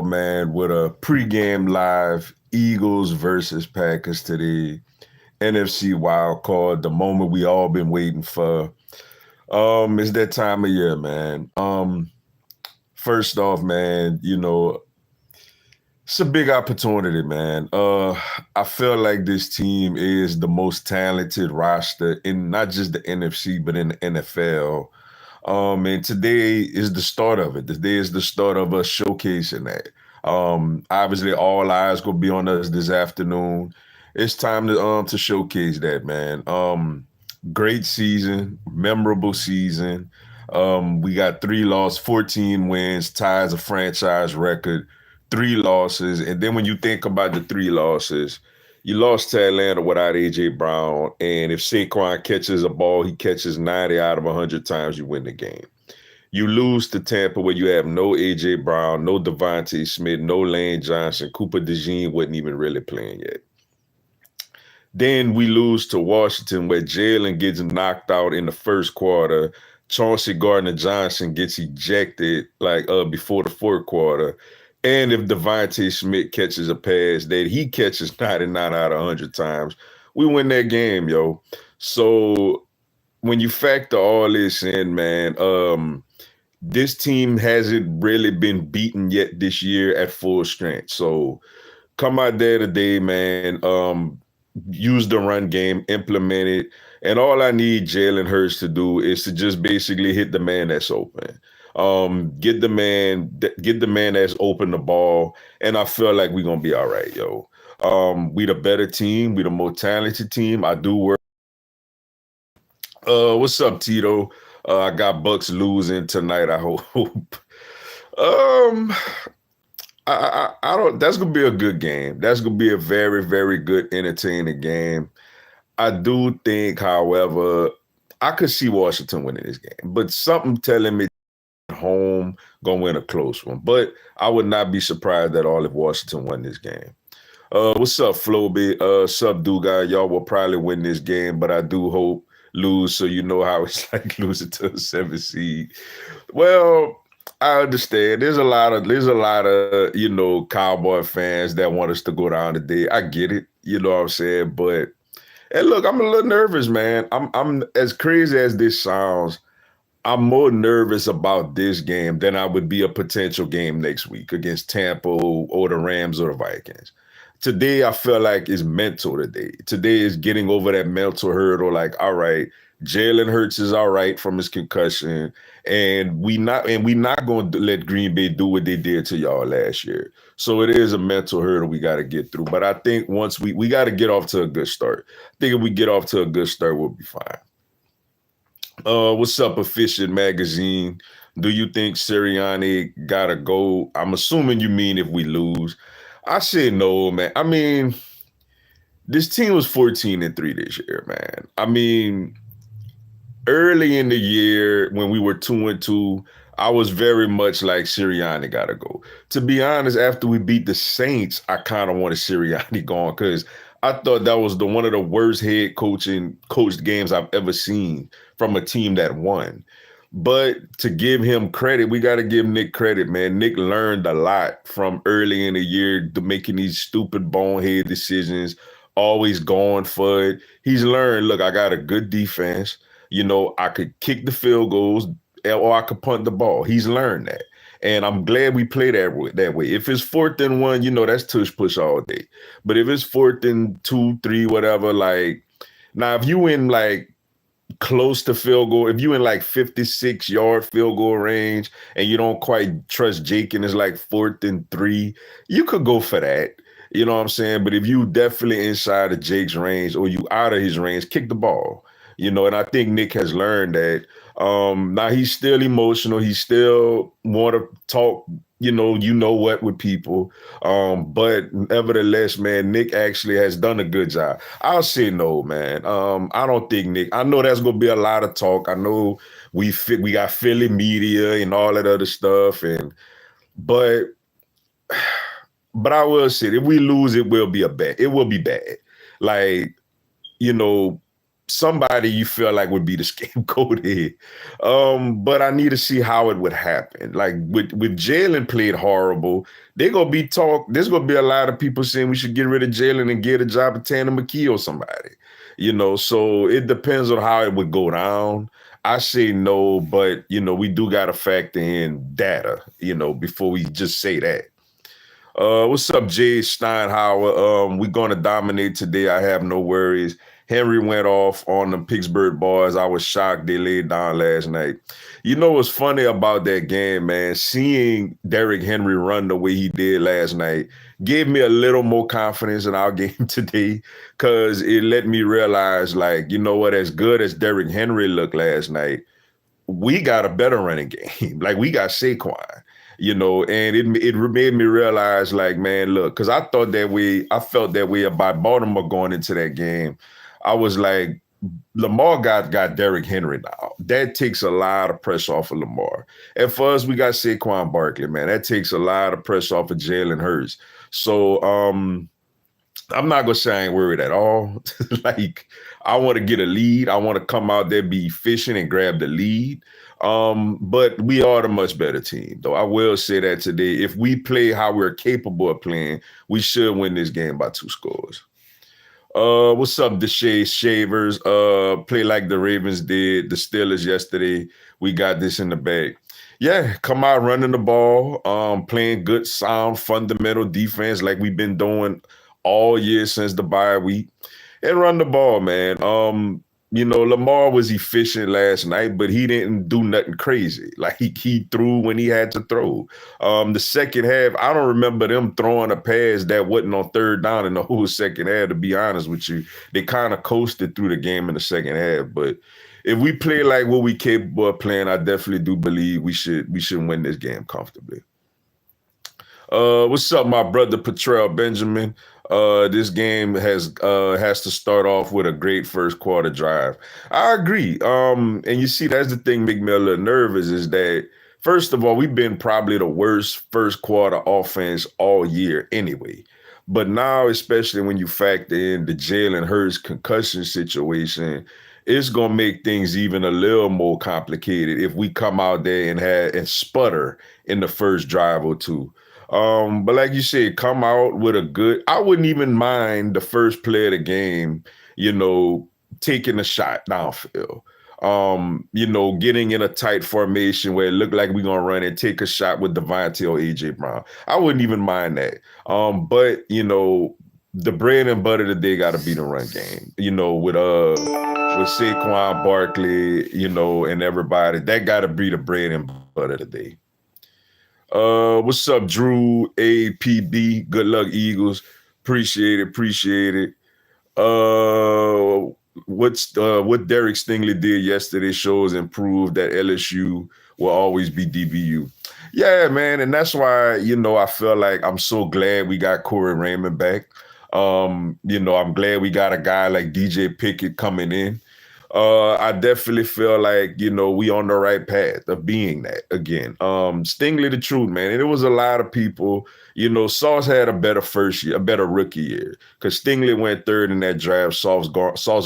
man, with a pregame live Eagles versus Packers today. NFC wild card, the moment we all been waiting for. It's that time of year, man. First off, man, it's a big opportunity, man. I feel like this team is the most talented roster in not just the NFC, but in the NFL. And today is the start of it. Today is the start of us showcasing that. Obviously, all eyes gonna be on us this afternoon. It's time to showcase that, man. Great season, memorable season. We got 14 wins, ties a franchise record, 3 losses, and then when you think about the 3 losses, you lost to Atlanta without AJ Brown, and if Saquon catches a ball, he catches 90 out of 100 times, you win the game. You lose to Tampa where you have no AJ Brown, no Devontae Smith, no Lane Johnson. Cooper DeJean wasn't even really playing yet. Then we lose to Washington where Jalen gets knocked out in the first quarter. Chauncey Gardner-Johnson gets ejected before the fourth quarter. And if Devontae Smith catches a pass that he catches 99 out of 100 times, we win that game, yo. So when you factor all this in, man, this team hasn't really been beaten yet this year at full strength. So come out there today, man. Use the run game, implement it. And all I need Jalen Hurts to do is to just basically hit the man that's open. Get the man that's open the ball, and I feel like we're gonna be all right, yo. We the better team, we the more talented team. I do work. What's up, Tito? I got Bucks losing tonight, I hope. um, I don't. That's gonna be a good game. That's gonna be a very, very good, entertaining game. I do think, however, I could see Washington winning this game, but something telling me home gonna win a close one. But I would not be surprised at all if Washington won this game. What's up, Floby? Sub do guy. Y'all will probably win this game, but I do hope lose so you know how it's like losing to a 7 seed. Well, I understand. There's a lot of Cowboy fans that want us to go down today. I get it. You know what I'm saying? But and look, I'm a little nervous, man. I'm as crazy as this sounds, I'm more nervous about this game than I would be a potential game next week against Tampa or the Rams or the Vikings. Today, I feel like it's mental today. Today is getting over that mental hurdle. Like, all right, Jalen Hurts is all right from his concussion, and we not going to let Green Bay do what they did to y'all last year. So it is a mental hurdle we got to get through. But I think once we got to get off to a good start. I think if we get off to a good start, we'll be fine. What's up, Efficient Magazine? Do you think Sirianni gotta go? I'm assuming you mean if we lose. I say no, man. I mean, this team was 14-3 this year, man. I mean, early in the year when we were 2-2, I was very much like Sirianni gotta go. To be honest, after we beat the Saints, I kind of wanted Sirianni gone because I thought that was one of the worst head coached games I've ever seen from a team that won. But to give him credit, we got to give Nick credit, man. Nick learned a lot from early in the year to making these stupid bonehead decisions, always going for it. He's learned, look, I got a good defense. I could kick the field goals or I could punt the ball. He's learned that. And I'm glad we play that way. If it's 4th and 1, that's tush push all day. But if it's 4th and 2, 3, whatever, now if you in close to field goal, if you in 56-yard field goal range and you don't quite trust Jake and it's 4th and 3, you could go for that. You know what I'm saying? But if you definitely inside of Jake's range or you out of his range, kick the ball. And I think Nick has learned that. Now he's still emotional. He still want to talk, what with people. But nevertheless, man, Nick actually has done a good job. I'll say no, man. I don't think Nick. I know there's gonna be a lot of talk. I know we got Philly media and all that other stuff, but I will say if we lose, it will be bad. Like, somebody you feel like would be the scapegoat here. But I need to see how it would happen. Like with Jalen played horrible, they gonna be talk. There's gonna be a lot of people saying we should get rid of Jalen and get a job at Tanner McKee or somebody. So it depends on how it would go down. I say no, but we do got to factor in data, before we just say that. What's up, Jay Steinhauer? We're going to dominate today. I have no worries. Henry went off on the Pittsburgh boys. I was shocked they laid down last night. What's funny about that game, man? Seeing Derrick Henry run the way he did last night gave me a little more confidence in our game today, because it let me realize, like, you know what, as good as Derrick Henry looked last night, we got a better running game. Like, we got Saquon. And it made me realize, like, man, look, because I felt that way about Baltimore going into that game. I was like, Lamar got Derrick Henry now. That takes a lot of pressure off of Lamar. And for us, we got Saquon Barkley, man. That takes a lot of pressure off of Jalen Hurts. So I'm not going to say I ain't worried at all. Like, I want to get a lead. I want to come out there, be efficient, and grab the lead. But we are the much better team, though. I will say that today. If we play how we're capable of playing, we should win this game by 2 scores. What's up, Deshae Shavers? Play like the Ravens did the Steelers yesterday. We got this in the bag. Yeah, come out running the ball, playing good, sound, fundamental defense like we've been doing all year since the bye week, and run the ball, man. Lamar was efficient last night, but he didn't do nothing crazy. Like, he threw when he had to throw. The second half, I don't remember them throwing a pass that wasn't on third down in the whole second half, to be honest with you. They kind of coasted through the game in the second half. But if we play like what we capable of playing, I definitely do believe we should win this game comfortably. What's up, my brother Patrell Benjamin? This game has to start off with a great first quarter drive. I agree. And you see, that's the thing make me a little nervous, is that, first of all, we've been probably the worst first quarter offense all year anyway. But now, especially when you factor in the Jalen Hurts concussion situation, it's gonna make things even a little more complicated if we come out there and sputter in the first drive or two. But like you said, come out with a good, I wouldn't even mind the first play of the game, taking a shot downfield. Getting in a tight formation where it looked like we're gonna run and take a shot with Devontae or AJ Brown. I wouldn't even mind that. But the bread and butter today gotta be the run game. With Saquon Barkley, and everybody, that gotta be the bread and butter today. What's up, Drew APB? Good luck, Eagles. Appreciate it. What Derek Stingley did yesterday shows and proved that LSU will always be DBU. Yeah, man, and that's why I feel like I'm so glad we got Corey Raymond back. I'm glad we got a guy like DJ Pickett coming in. I definitely feel like, we on the right path of being that again. Stingley, the truth, man. And it was a lot of people, Sauce had a better first year, a better rookie year, because Stingley went third in that draft. Sauce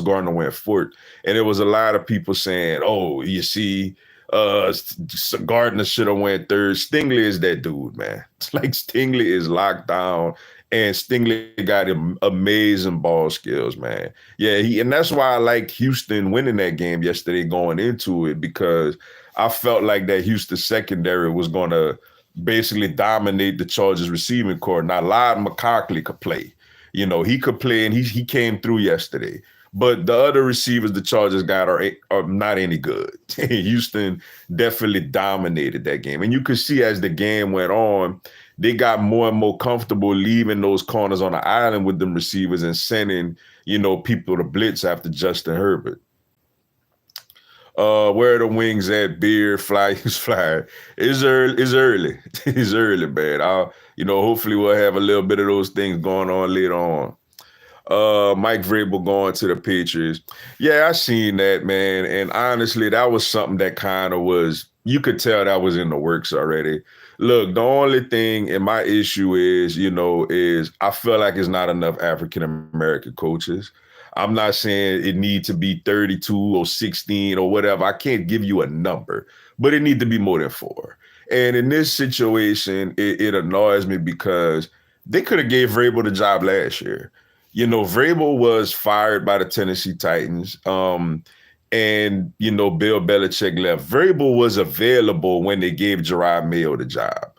Gardner went fourth. And it was a lot of people saying, oh, you see, Gardner should have went third. Stingley is that dude, man. It's like Stingley is locked down. And Stingley got amazing ball skills, man. Yeah, and that's why I liked Houston winning that game yesterday going into it, because I felt like that Houston secondary was going to basically dominate the Chargers receiving corps. Now, Ladd McConkey could play. He could play, and he came through yesterday. But the other receivers the Chargers got are not any good. Houston definitely dominated that game. And you could see as the game went on, they got more and more comfortable leaving those corners on the island with them receivers and sending, people to blitz after Justin Herbert. Where are the wings at? Beer, fly, fly. It's early. It's early, man. Hopefully we'll have a little bit of those things going on later on. Mike Vrabel going to the Patriots. Yeah, I seen that, man. And honestly, that was something that kind of was, you could tell that was in the works already. Look, the only thing, and my issue is I feel like it's not enough African-American coaches. I'm not saying it need to be 32 or 16 or whatever. I can't give you a number, but it need to be more than 4. And in this situation, it annoys me because they could have gave Vrabel the job last year. Vrabel was fired by the Tennessee Titans. And Bill Belichick left. Vrabel was available when they gave Gerard Mayo the job.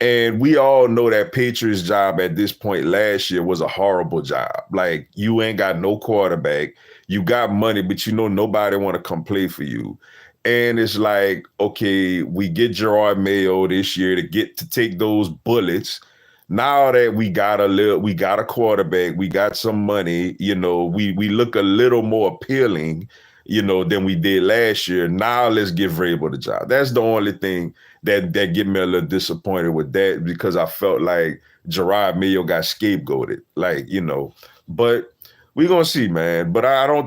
And we all know that Patriots job at this point last year was a horrible job. Like, you ain't got no quarterback. You got money, but nobody want to come play for you. And it's like, okay, we get Gerard Mayo this year to take those bullets. Now that we got a quarterback, we got some money, we look a little more appealing, than we did last year. Now let's give Vrabel the job. That's the only thing that get me a little disappointed with that, because I felt like Gerard Mayo got scapegoated, but we're gonna see, man. But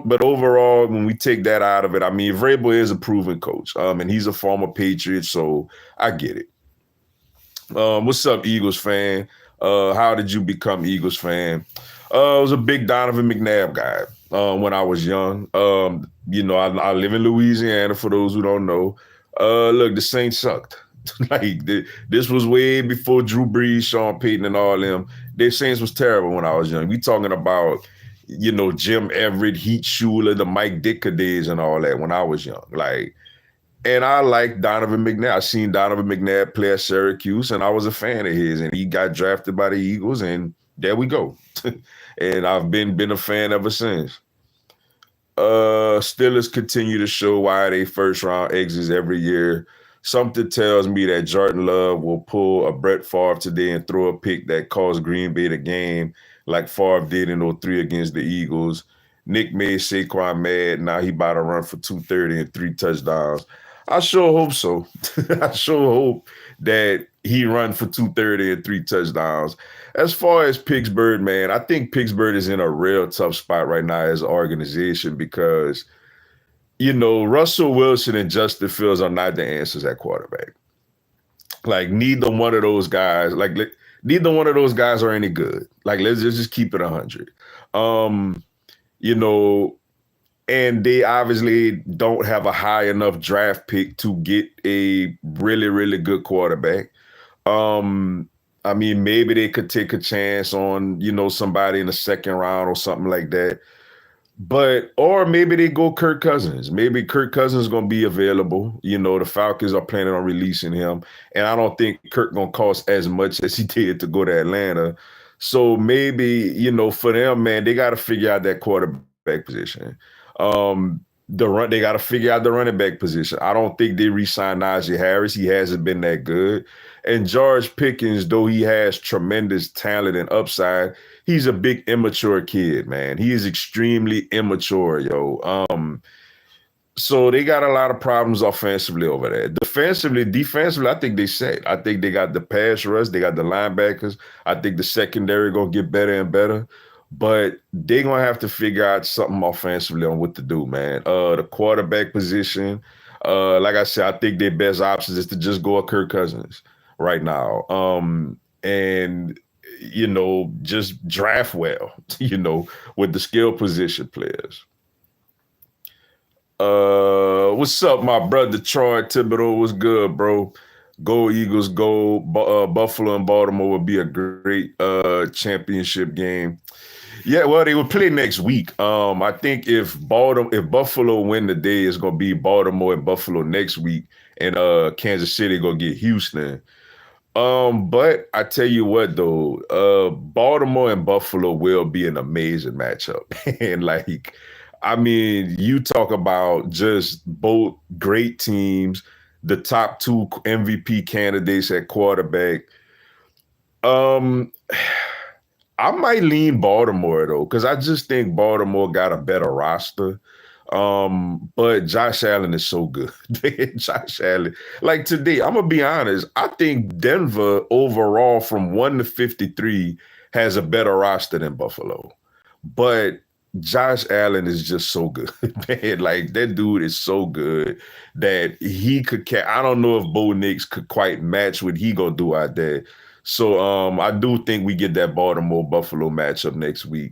but overall, when we take that out of it, I mean, Vrabel is a proven coach, and he's a former Patriot, so I get it. What's up, Eagles fan? How did you become Eagles fan? I was a big Donovan McNabb guy when I was young. I live in Louisiana, for those who don't know. Look, the Saints sucked. This was way before Drew Brees, Sean Payton, and all them. The Saints was terrible when I was young. We talking about, Jim Everett, Heat Schuler, the Mike Ditka days and all that when I was young. And I like Donovan McNabb. I seen Donovan McNabb play at Syracuse, and I was a fan of his. And he got drafted by the Eagles, and there we go. And I've been a fan ever since. Steelers continue to show why they first round exits every year. Something tells me that Jordan Love will pull a Brett Favre today and throw a pick that cost Green Bay the game, like Favre did in 03 against the Eagles. Nick made Saquon mad. Now he about to run for 230 and 3 touchdowns. I sure hope so. I sure hope that he run for 230 and 3 touchdowns. As far as Pittsburgh, man, I think Pittsburgh is in a real tough spot right now as an organization because, Russell Wilson and Justin Fields are not the answers at quarterback. Neither one of those guys are any good. Let's just keep it 100. And they obviously don't have a high enough draft pick to get a really, really good quarterback. I mean, maybe they could take a chance on, somebody in the second round or something like that. Or maybe they go Kirk Cousins. Maybe Kirk Cousins is going to be available. The Falcons are planning on releasing him. And I don't think Kirk going to cost as much as he did to go to Atlanta. So maybe, for them, man, they got to figure out that quarterback position. They got to figure out the running back position. I don't think they re-signed Najee Harris. He hasn't been that good. And George Pickens, though he has tremendous talent and upside, he's a big immature kid, man. He is extremely immature, yo. So they got a lot of problems offensively over there. Defensively, I think they set. I think they got the pass rush. They got the linebackers. I think the secondary going to get better and better. But they're going to have to figure out something offensively on what to do, man. The quarterback position, like I said, I think their best options is to just go with Kirk Cousins right now. And, just draft well, with the skill position players. What's up, my brother Troy Thibodeau? What's good, bro? Go Eagles, go. Buffalo and Baltimore would be a great championship game. Yeah, well, they will play next week. I think if Buffalo win today, it's gonna be Baltimore and Buffalo next week, and Kansas City gonna get Houston. But I tell you what, though, Baltimore and Buffalo will be an amazing matchup. And you talk about just both great teams, the top 2 MVP candidates at quarterback. I might lean Baltimore, though, because I just think Baltimore got a better roster. But Josh Allen is so good. Josh Allen. Today, I'm going to be honest, I think Denver overall from 1 to 53 has a better roster than Buffalo. But Josh Allen is just so good, man. That dude is so good that he could I don't know if Bo Nix could quite match what he gonna do out there. So I do think we get that Baltimore-Buffalo matchup next week.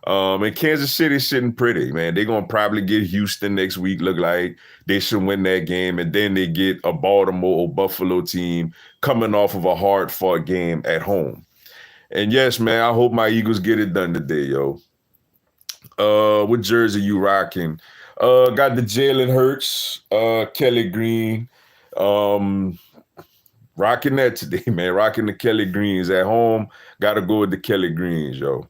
And Kansas City's sitting pretty, man. They're gonna probably get Houston next week. Look like they should win that game, and then they get a Baltimore or Buffalo team coming off of a hard-fought game at home. And yes, man, I hope my Eagles get it done today, yo. What jersey you rocking? Got the Jalen Hurts, Kelly Green. Um, Rocking that today, man. Rocking the Kelly Greens at home. Gotta go with the Kelly Greens, yo.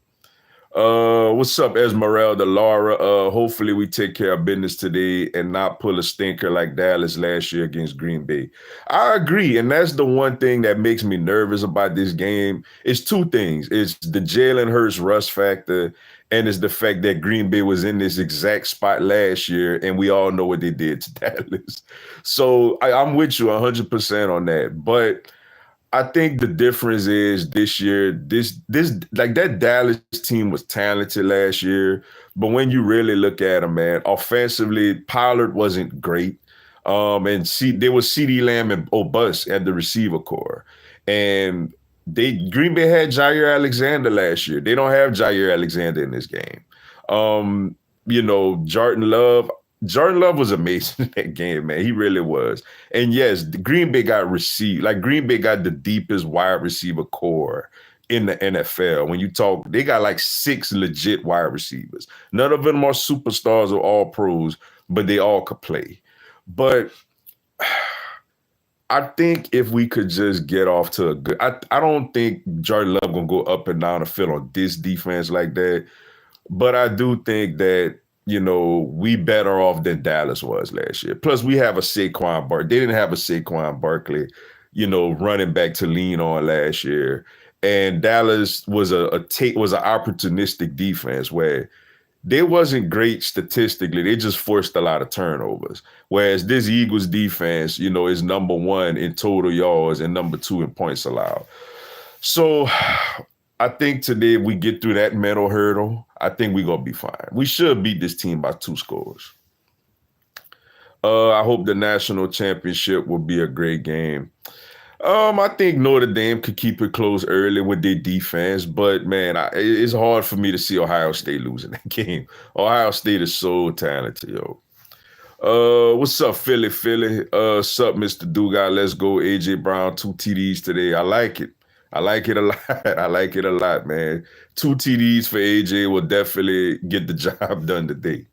What's up, Esmeralda, Laura? Hopefully we take care of business today and not pull a stinker like Dallas last year against Green Bay. I agree, and that's the one thing that makes me nervous about this game. It's two things. It's the Jalen Hurts rust factor, and it's the fact that Green Bay was in this exact spot last year, and we all know what they did to Dallas. So I'm with you 100% on that. But I think the difference is this year, this like that Dallas team was talented last year, but when you really look at them, man, offensively, Pollard wasn't great. And see, there was CeeDee Lamb and O'Bus at the receiver core. And Green Bay had Jair Alexander last year. They don't have Jair Alexander in this game. Jordan Love was amazing in that game, man. He really was. And yes, Green Bay got Green Bay got the deepest wide receiver core in the NFL. When you talk, they got like 6 legit wide receivers. None of them are superstars or all pros, but they all could play. But I think if we could just get off to a good, I don't think Jordan Love gonna go up and down the field on this defense like that. But I do think that, we better off than Dallas was last year. Plus, we have a Saquon Barkley. They didn't have a Saquon Barkley, running back to lean on last year. And Dallas was an opportunistic defense where they wasn't great statistically. They just forced a lot of turnovers. Whereas this Eagles defense, is number 1 in total yards and number 2 in points allowed. So I think today we get through that mental hurdle. I think we're going to be fine. We should beat this team by 2 scores. I hope the national championship will be a great game. I think Notre Dame could keep it close early with their defense, but man, it's hard for me to see Ohio State losing that game. Ohio State is so talented, yo. What's up, Philly? What's up, Mr. Dugas? Let's go. AJ Brown, 2 TDs today. I like it. I like it a lot. I like it a lot, man. 2 TDs for AJ will definitely get the job done today.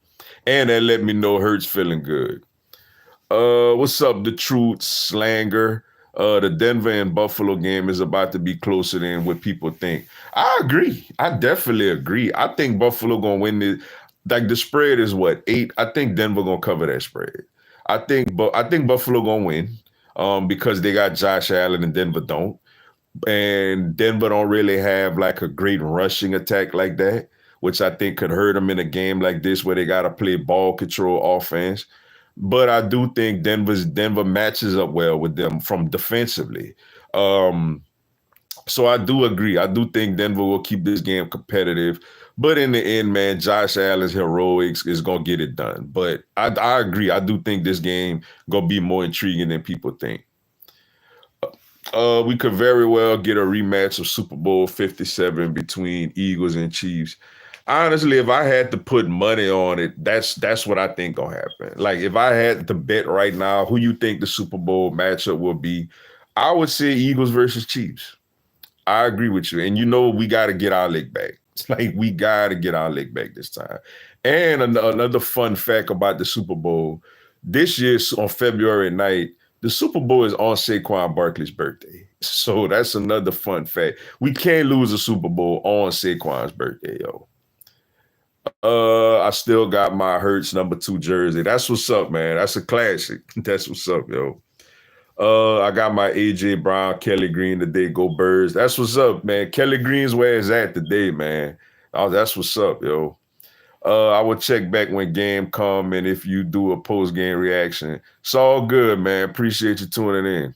And that let me know Hurts feeling good. What's up, the truth slanger? The Denver and Buffalo game is about to be closer than what people think. I agree. I definitely agree. I think Buffalo gonna win this. Like the spread is what, 8? I think Denver gonna cover that spread. I think Buffalo gonna win because they got Josh Allen and Denver don't. And Denver don't really have like a great rushing attack like that, which I think could hurt them in a game like this where they got to play ball control offense. But I do think Denver matches up well with them from defensively. So I do agree. I do think Denver will keep this game competitive. But in the end, man, Josh Allen's heroics is going to get it done. But I agree. I do think this game going to be more intriguing than people think. We could very well get a rematch of Super Bowl 57 between Eagles and Chiefs. Honestly, if I had to put money on it, that's what I think gonna happen. Like if I had to bet right now, who you think the Super Bowl matchup will be, I would say Eagles versus Chiefs. I agree with you. And we got to get our leg back. It's like we got to get our leg back this time. And another fun fact about the Super Bowl, this year on February 9th, the Super Bowl is on Saquon Barkley's birthday. So that's another fun fact. We can't lose a Super Bowl on Saquon's birthday, yo. I still got my Hurts number 2 jersey. That's what's up, man. That's a classic. That's what's up, yo. I got my AJ Brown, Kelly Green today. Go Birds. That's what's up, man. Kelly Green's where it's at today, man. Oh, that's what's up, yo. I will check back when game come and if you do a post-game reaction. It's all good, man. Appreciate you tuning in.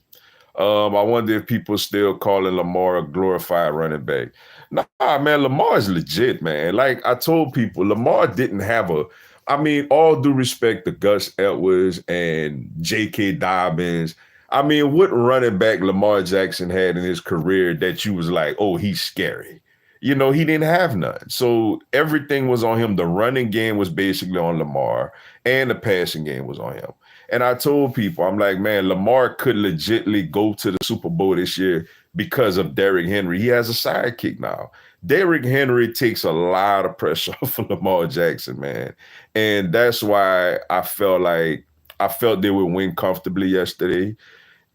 I wonder if people still calling Lamar a glorified running back. Nah, man, Lamar is legit, man. Like I told people, Lamar didn't have all due respect to Gus Edwards and J.K. Dobbins. What running back Lamar Jackson had in his career that you was like, oh, he's scary? he didn't have none. So everything was on him. The running game was basically on Lamar, and the passing game was on him. And I told people, I'm like, man, Lamar could legitimately go to the Super Bowl this year because of Derrick Henry. He has a sidekick now. Derrick Henry takes a lot of pressure off of Lamar Jackson, man. And that's why I felt they would win comfortably yesterday.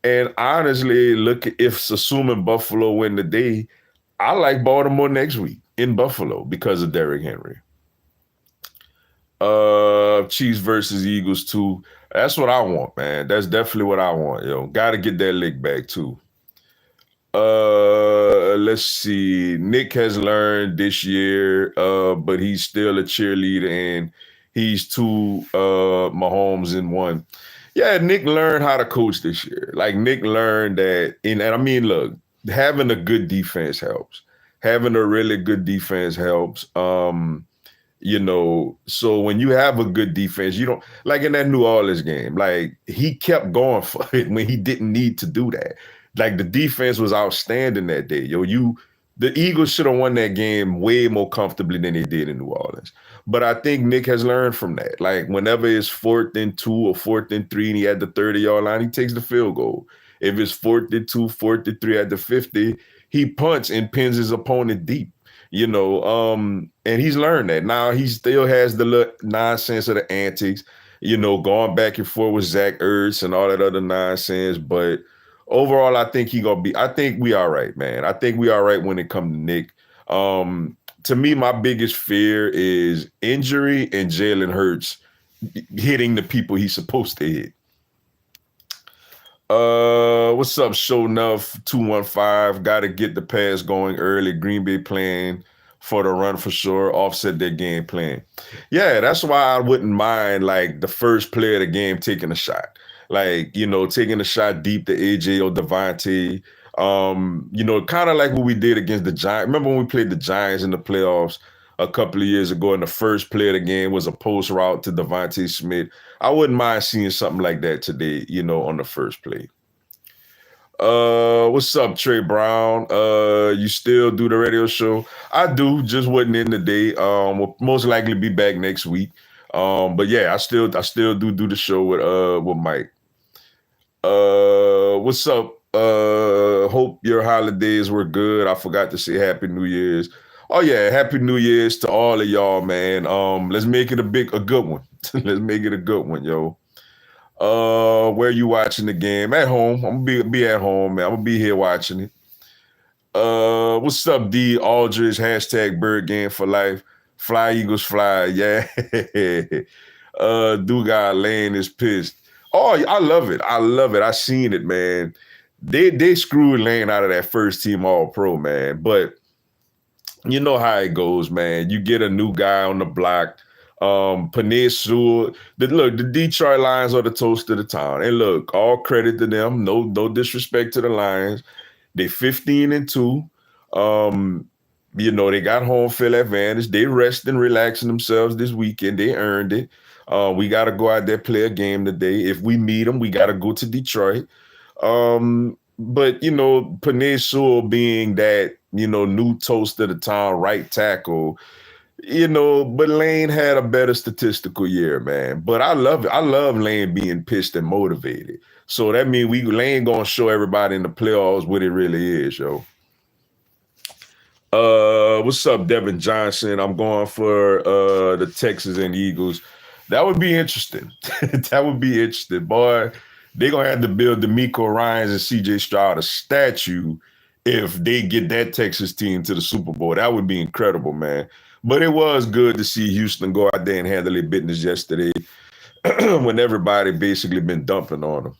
And honestly, look, if assuming Buffalo win today, I like Baltimore next week in Buffalo because of Derrick Henry. Chiefs versus Eagles too. That's what I want, man. That's definitely what I want. Got to get that lick back too. Let's see. Nick has learned this year, but he's still a cheerleader, and he's two Mahomes in one. Yeah, Nick learned how to coach this year. Like Nick learned that, and I mean, look, having a good defense helps. Having a really good defense helps. So when you have a good defense, you don't like in that New Orleans game, like he kept going for it when he didn't need to do that. Like the defense was outstanding that day. The Eagles should have won that game way more comfortably than they did in New Orleans. But I think Nick has learned from that. Like whenever it's 4th and 2 or 4th and 3 and he had the 30-yard line, he takes the field goal. If it's 4th and 2, 4th and 3 at the 50, he punts and pins his opponent deep. And he's learned that. Now he still has the little nonsense of the antics, going back and forth with Zach Ertz and all that other nonsense. But overall, I think I think we all right, man. I think we all right when it comes to Nick. To me, my biggest fear is injury and Jalen Hurts hitting the people he's supposed to hit. What's up, Show Enough 215? Got to get the pass going early. Green Bay playing for the run for sure. Offset their game plan. Yeah, that's why I wouldn't mind like the first play of the game taking a shot. Like, taking a shot deep to AJ or Devontae. Kind of like what we did against the Giants. Remember when we played the Giants in the playoffs a couple of years ago, and the first play of the game was a post route to Devontae Smith? I wouldn't mind seeing something like that today, on the first play. What's up, Trey Brown? You still do the radio show? I do, just wasn't in today. Will most likely be back next week. But yeah, I still do the show with Mike. What's up? Hope your holidays were good. I forgot to say Happy New Year's. Oh yeah, Happy New Year's to all of y'all, man. Let's make it a good one. Let's make it a good one, yo. Where you watching the game? At home. I'm gonna be at home, man. I'm gonna be here watching it. What's up, D Aldridge? Hashtag Bird Game for Life. Fly Eagles fly. Yeah. Dugas Lane is pissed. Oh, I love it. I love it. I seen it, man. They screwed Lane out of that first team All Pro, man. But you know how it goes, man. You get a new guy on the block. Panay Sewell. Look, the Detroit Lions are the toast of the town. And look, all credit to them. No disrespect to the Lions. They 15-2. They got home field advantage. They rest and relaxing themselves this weekend. They earned it. We got to go out there, play a game today. If we meet them, we got to go to Detroit. But, Panay Sewell being that, new toast of the town, right tackle, but Lane had a better statistical year, man. But I love it. I love Lane being pissed and motivated. So that means Lane going to show everybody in the playoffs what it really is, yo. What's up, Devin Johnson? I'm going for the Texans and Eagles. That would be interesting. That would be interesting, boy. They're going to have to build D'Amico Ryans and C.J. Stroud a statue if they get that Texas team to the Super Bowl. That would be incredible, man. But it was good to see Houston go out there and handle their business yesterday when everybody basically been dumping on them.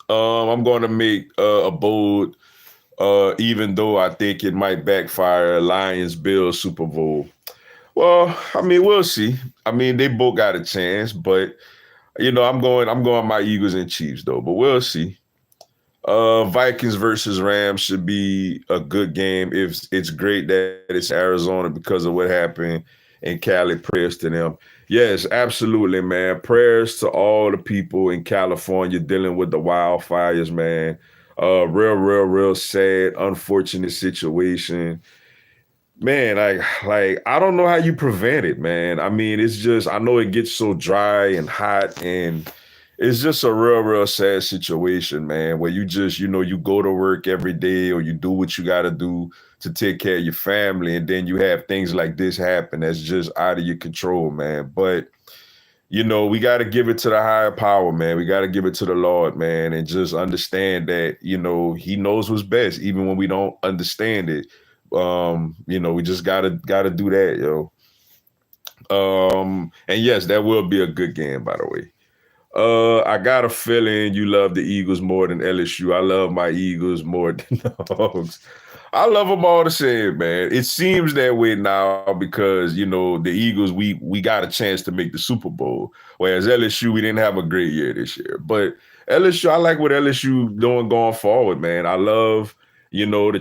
I'm going to make a bold, even though I think it might backfire, Lions-Bills Super Bowl. Well, I mean, we'll see. I mean, they both got a chance, but I'm going my Eagles and Chiefs though, but we'll see. Vikings versus Rams should be a good game. If it's great that it's Arizona because of what happened in Cali. Prayers to them. Yes, absolutely, man. Prayers to all the people in California dealing with the wildfires, man. Real sad, unfortunate situation. Man, like I don't know how you prevent it, man. I mean, it's just I know it gets so dry and hot, and it's just a real sad situation, man, where you just, you go to work every day or you do what you got to do to take care of your family, and then you have things like this happen that's just out of your control, man. But we got to give it to the higher power, man. We got to give it to the Lord, man, and just understand that, he knows what's best, even when we don't understand it. We just gotta do that, yo. And yes, that will be a good game, by the way. I got a feeling you love the Eagles more than LSU. I love my Eagles more than the Hogs. I love them all the same, man. It seems that way now because the Eagles we got a chance to make the Super Bowl, whereas LSU we didn't have a great year this year. But LSU, I like what LSU doing going forward, man. I love we got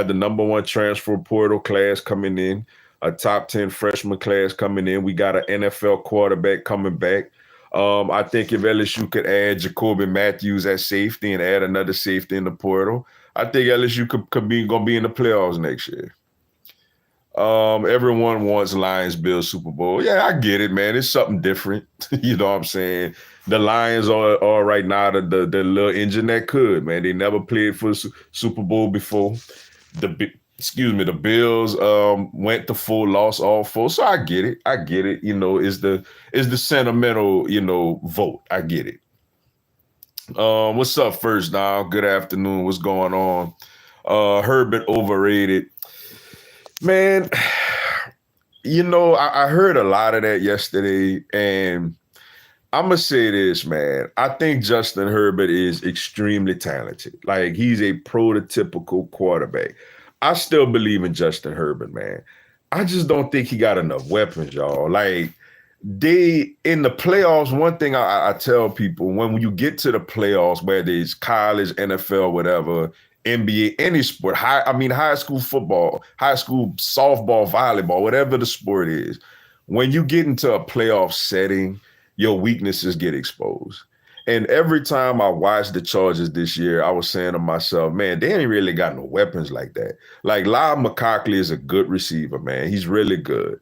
the #1 transfer portal class coming in, a top 10 freshman class coming in. We got an NFL quarterback coming back. I think if LSU could add Jacoby Matthews at safety and add another safety in the portal, I think LSU could be gonna be in the playoffs next year. Everyone wants Lions Bills Super Bowl. Yeah, I get it, man. It's something different. You know what I'm saying? The Lions are right now the little engine that could, man. They never played for Super Bowl before. The Bills went to full, lost all four. So I get it. I get it. Is the sentimental, vote. I get it. What's up first now? Good afternoon. What's going on? Herbert overrated. Man, I heard a lot of that yesterday, and I'm gonna say this, man. I think Justin Herbert is extremely talented. Like, he's a prototypical quarterback. I still believe in Justin Herbert, man. I just don't think he got enough weapons, y'all. Like, they in the playoffs, one thing I tell people, when you get to the playoffs, whether it's college, NFL, whatever, NBA, any sport, high school football, high school softball, volleyball, whatever the sport is, when you get into a playoff setting, your weaknesses get exposed. And every time I watched the Chargers this year, I was saying to myself, man, they ain't really got no weapons like that. Like, Lyle McCockley is a good receiver, man. He's really good.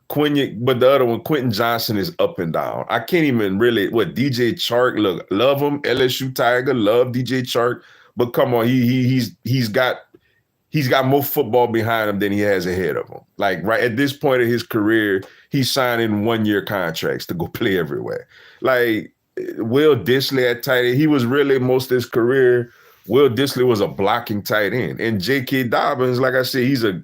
But the other one, Quentin Johnson, is up and down. I can't even really, DJ Chark, look, love him, LSU Tiger, love DJ Chark, but come on, he's got more football behind him than he has ahead of him. Like, right at this point of his career, he's signing 1-year contracts to go play everywhere. Like, Will Dissly at tight end, he was really most of his career, Will Dissly was a blocking tight end. And J.K. Dobbins, like I said, he's a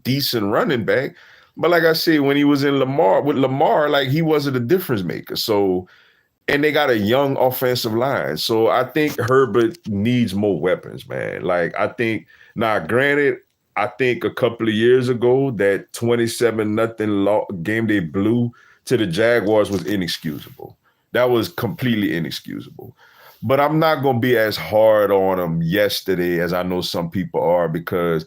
decent running back. But like I said, when he was in Lamar, like, he wasn't a difference maker. So, and they got a young offensive line. So I think Herbert needs more weapons, man. Like, I think, now granted, I think a couple of years ago, that 27-0 game they blew to the Jaguars was inexcusable. That was completely inexcusable. But I'm not going to be as hard on them yesterday as I know some people are, because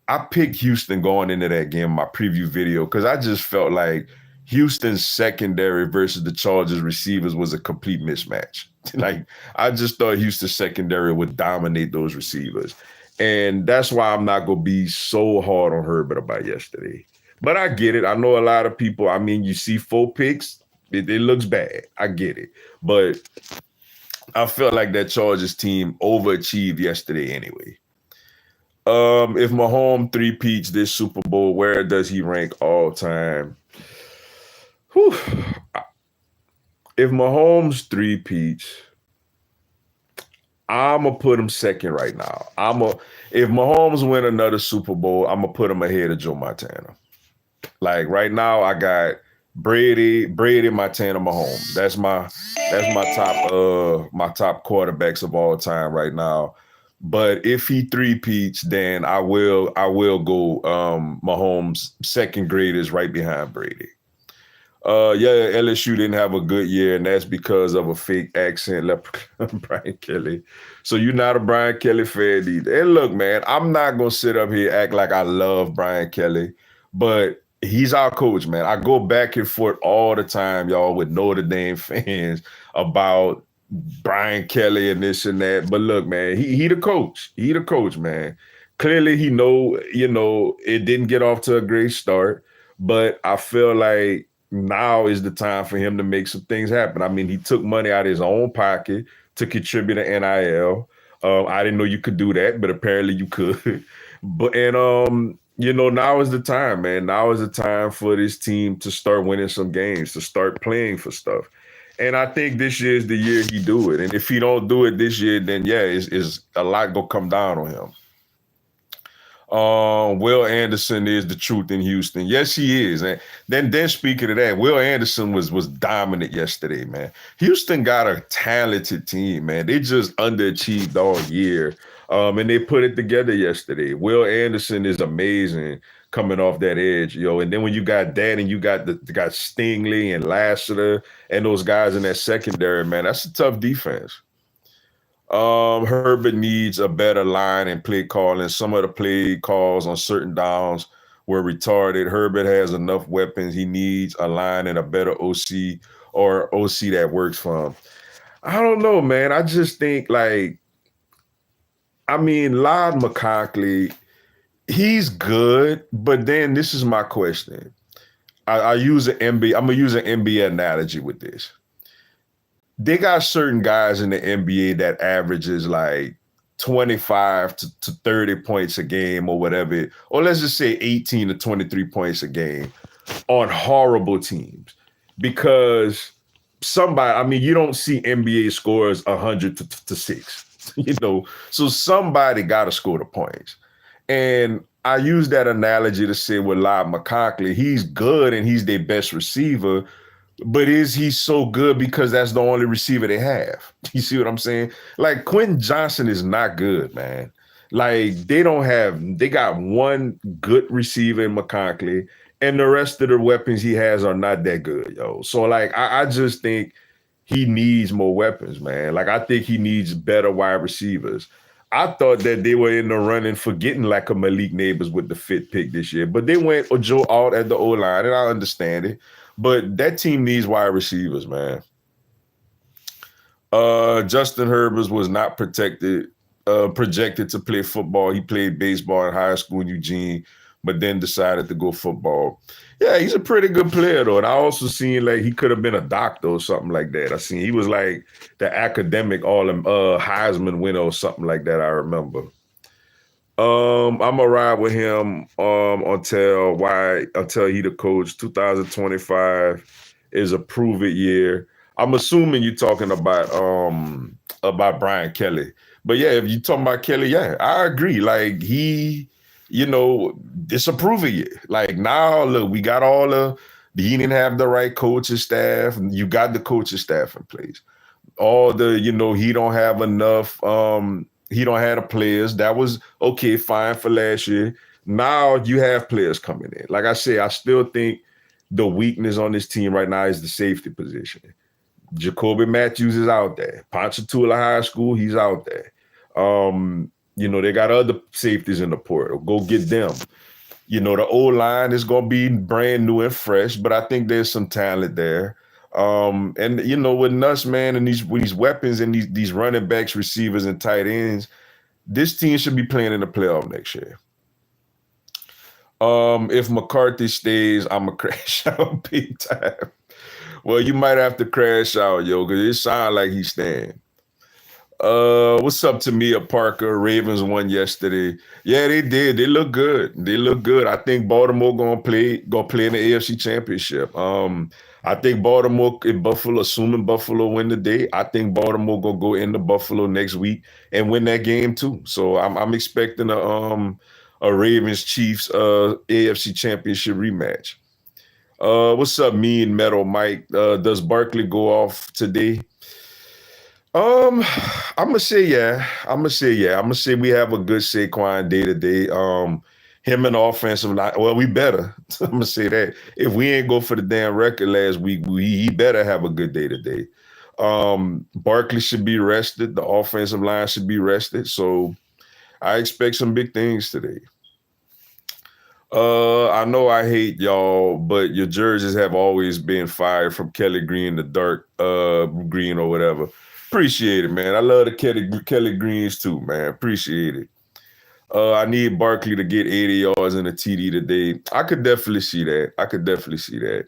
I picked Houston going into that game, my preview video, because I just felt like Houston's secondary versus the Chargers receivers was a complete mismatch. Like, I just thought Houston's secondary would dominate those receivers. And that's why I'm not going to be so hard on Herbert about yesterday. But I get it. I know a lot of people, you see 4 picks, it looks bad. I get it. But I felt like that Chargers team overachieved yesterday anyway. If Mahomes three-peats this Super Bowl, where does he rank all time? Whew. If Mahomes three-peats, I'm going to put him second right now. If Mahomes win another Super Bowl, I'm going to put him ahead of Joe Montana. Like, right now, I got Brady, Montana, Mahomes. That's my top quarterbacks of all time right now. But if he three-peats, then I will go Mahomes second greatest right behind Brady. LSU didn't have a good year, and that's because of a fake accent, Brian Kelly. So you're not a Brian Kelly fan either. And look, man, I'm not going to sit up here act like I love Brian Kelly, but he's our coach, man. I go back and forth all the time, y'all, with Notre Dame fans about Brian Kelly and this and that. But look, man, he the coach. He the coach, man. Clearly he know, it didn't get off to a great start, but I feel like now is the time for him to make some things happen. I mean, he took money out of his own pocket to contribute to NIL. I didn't know you could do that, but apparently you could. Now is the time, man. Now is the time for this team to start winning some games, to start playing for stuff. And I think this year is the year he do it. And if he don't do it this year, then yeah, it's a lot gonna come down on him. Will Anderson is the truth in Houston. Yes, he is. And then speaking of that, Will Anderson was dominant yesterday, man. Houston got a talented team, man. They just underachieved all year. And they put it together yesterday. Will Anderson is amazing coming off that edge, yo. And then when you got that and you got got Stingley and Lassiter and those guys in that secondary, man, that's a tough defense. Herbert needs a better line and play calling. Some of the play calls on certain downs were retarded. Herbert has enough weapons. He needs a line and a better OC or OC that works for him. I don't know, man. I just think Loud McConkley, he's good, but then this is my question. I use an NBA. I'm gonna use an NBA analogy with this. They got certain guys in the NBA that averages like 25 to 30 points a game or whatever, or let's just say 18 to 23 points a game on horrible teams. Because you don't see NBA scores 100 to 6, so somebody got to score the points. And I use that analogy to say with Loud McConkley, he's good and he's their best receiver, but is he so good because that's the only receiver they have? You see what I'm saying? Like Quentin Johnson is not good, man. Like they got one good receiver in McConkley, and the rest of the weapons he has are not that good, yo. So like I just think he needs more weapons, man. Like I think he needs better wide receivers. I thought that they were in the running for getting like a Malik Neighbors with the fifth pick this year, but they went Joe Alt at the O-line, and I understand it. But that team needs wide receivers, man. Justin Herbert was not projected to play football. He played baseball in high school in Eugene, but then decided to go football. Yeah, he's a pretty good player, though. And I also seen like he could have been a doctor or something like that. I seen he was like the academic Heisman winner or something like that, I remember. I'm gonna ride with him until he the coach. 2025 is a prove it year. I'm assuming you're talking about Brian Kelly. But yeah, if you're talking about Kelly, yeah, I agree. Like it's a prove it year. Like now, look, we got he didn't have the right coaching staff. You got the coaching staff in place. He don't have enough he don't have the players. That was okay, fine for last year. Now you have players coming in. Like I said, I still think the weakness on this team right now is the safety position. Jacoby Matthews is out there. Ponchatoula High School, he's out there. They got other safeties in the portal. Go get them. The O-line is going to be brand new and fresh, but I think there's some talent there. With Nuss, man, and these weapons and these running backs, receivers, and tight ends, this team should be playing in the playoff next year. If McCarthy stays, I'm going to crash out big time. Well, you might have to crash out, yo, because it sounds like he's staying. What's up to Mia Parker? Ravens won yesterday. Yeah, they did. They look good. I think Baltimore gonna play in the AFC Championship. I think Baltimore in Buffalo, assuming Buffalo win the day, I think Baltimore gonna go into Buffalo next week and win that game too. So I'm expecting a Ravens Chiefs AFC Championship rematch. What's up, me and Metal Mike? Does Barkley go off today? I'm gonna say yeah. I'm gonna say we have a good Saquon day to day. Him and the offensive line. Well, we better. I'm gonna say that if we ain't go for the damn record last week, he better have a good day to day. Barkley should be rested. The offensive line should be rested. So I expect some big things today. I know I hate y'all, but your jerseys have always been fire, from Kelly Green to dark green or whatever. Appreciate it, man. I love the Kelly Greens too, man. Appreciate it. I need Barkley to get 80 yards and a TD today. I could definitely see that. I could definitely see that.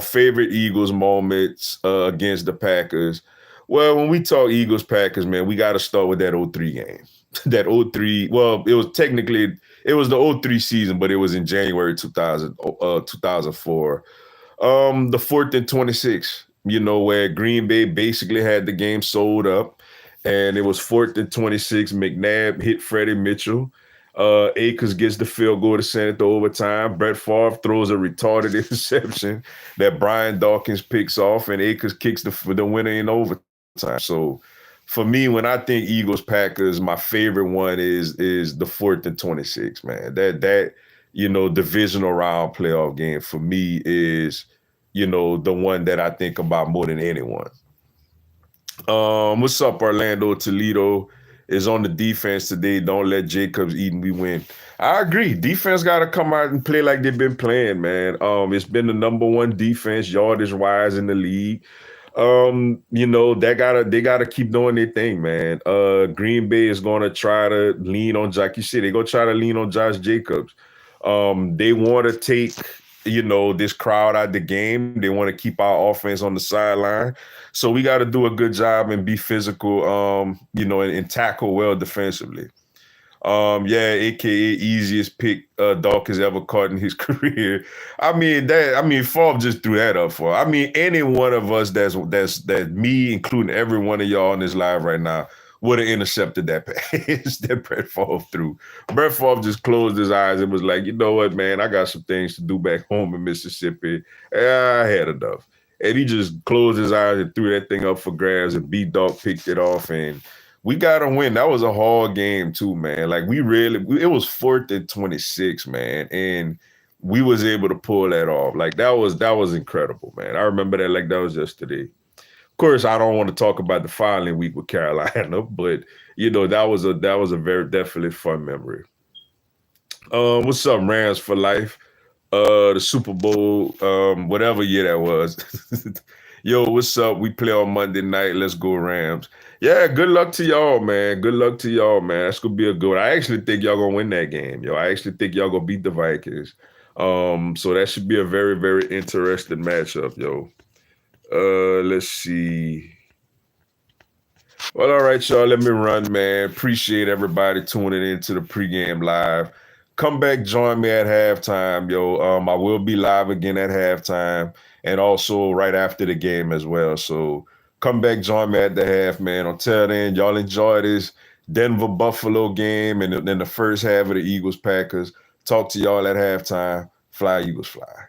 Favorite Eagles moments against the Packers. Well, when we talk Eagles Packers, man, we got to start with that '03 game. That '03. Well, it was the '03 season, but it was in January 2004. The 4th and 26, where Green Bay basically had the game sold up, and it was 4th and 26. McNabb hit Freddie Mitchell. Akers gets the field goal to send it to overtime. Brett Favre throws a retarded interception that Brian Dawkins picks off, and Akers kicks the winner in overtime. So for me, when I think Eagles Packers, my favorite one is the 4th and 26, man. That divisional round playoff game for me is the one that I think about more than anyone. What's up, Orlando? Toledo is on the defense today. Don't let Jacobs eat and we win. I agree. Defense got to come out and play like they've been playing, man. It's been the number one defense yardage wise in the league. They gotta keep doing their thing, man. Green Bay is gonna try to lean on Jack. You see, they're gonna try to lean on Josh Jacobs. They want to take, this crowd out the game. They want to keep our offense on the sideline. So we got to do a good job and be physical, and tackle well defensively. AKA easiest pick Dawkins ever caught in his career. Favre just threw that up for. Any one of us that me, including every one of y'all on this live right now, would have intercepted that pass that Brett Favre threw. Brett Favre just closed his eyes and was like, you know what, man, I got some things to do back home in Mississippi. I had enough. And he just closed his eyes and threw that thing up for grabs, and B-Dog picked it off, and we got to win. That was a hard game too, man. Like it was 4th and 26, man, and we was able to pull that off. Like that was incredible, man. I remember that like that was yesterday. Of course, I don't want to talk about the following week with Carolina, but that was a very definitely fun memory. What's up, Rams for life? The Super Bowl, whatever year that was. Yo, what's up? We play on Monday night. Let's go Rams. Yeah, good luck to y'all, man. Good luck to y'all, man. That's gonna be a good one. I actually think y'all gonna win that game, yo. I actually think y'all gonna beat the Vikings. So that should be a very, very interesting matchup, yo. Let's see. Well, all right, y'all. Let me run, man. Appreciate everybody tuning into the pregame live. Come back, join me at halftime, yo. I will be live again at halftime and also right after the game as well. So come back, join me at the half, man. Until then, y'all enjoy this Denver Buffalo game and then the first half of the Eagles Packers. Talk to y'all at halftime. Fly, Eagles, fly.